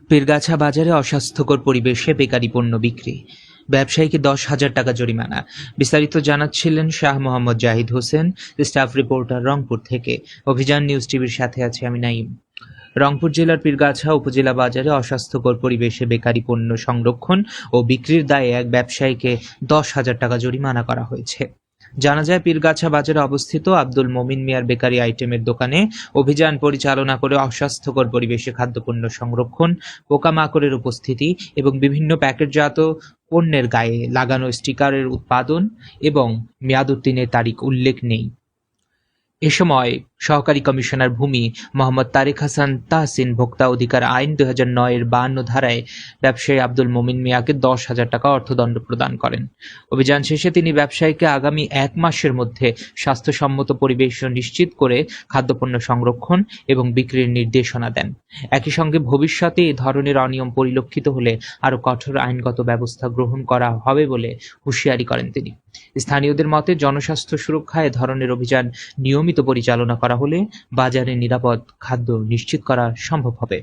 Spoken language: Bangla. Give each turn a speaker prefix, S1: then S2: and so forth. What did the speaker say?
S1: পীরগাছা বাজারে অস্বাস্থ্যকর পরিবেশে বেকারি পণ্য বিক্রি, ব্যবসায়ীকে 10,000 টাকা জরিমানা। বিস্তারিত জানাচ্ছিলেন শাহ মোহাম্মদ জাহিদ হোসেন, স্টাফ রিপোর্টার, রংপুর থেকে। অভিযান নিউজ টিভির সাথে আছে আমি নাইম। রংপুর জেলার পীরগাছা উপজেলা বাজারে অস্বাস্থ্যকর পরিবেশে বেকারি পণ্য সংরক্ষণ ও বিক্রির দায়ে এক ব্যবসায়ীকে 10,000 টাকা জরিমানা করা হয়েছে। জানা যায়, পীরগাছা বাজারে অবস্থিত আব্দুল মমিন মিয়ার বেকারি আইটেমের দোকানে অভিযান পরিচালনা করে অস্বাস্থ্যকর পরিবেশে খাদ্যপণ্য সংরক্ষণ, পোকামাকড়ের উপস্থিতি এবং বিভিন্ন প্যাকেটজাত পণ্যের গায়ে লাগানো স্টিকারের উৎপাদন এবং মেয়াদোত্তীর্ণের তারিখ উল্লেখ নেই। এ সময় সহকারী কমিশনার ভূমি মোহাম্মদ তারেক হাসান তাহসিন ভোক্তা অধিকার আইন 2009 এর 52 ধারায় ব্যবসায়ী আব্দুল মমিন মিয়াকে 10,000 টাকা অর্থদণ্ড প্রদান করেন। অভিযান শেষে তিনি ব্যবসায়ীকে আগামী 1 মাসের মধ্যে স্বাস্থ্যসম্মত পরিবেশ নিশ্চিত করে খাদ্যপণ্য সংরক্ষণ এবং বিক্রির নির্দেশনা দেন। একই সঙ্গে ভবিষ্যতে এ ধরনের অনিয়ম পরিলক্ষিত হলে আরও কঠোর আইনগত ব্যবস্থা গ্রহণ করা হবে বলে হুঁশিয়ারি করেন তিনি। স্থানীয়দের মতে, জনস্বাস্থ্য সুরক্ষায় এ ধরনের অভিযান নিয়মিত পরিচালনা করা হলে বাজারে নিরাপদ খাদ্য নিশ্চিত করা সম্ভব হবে।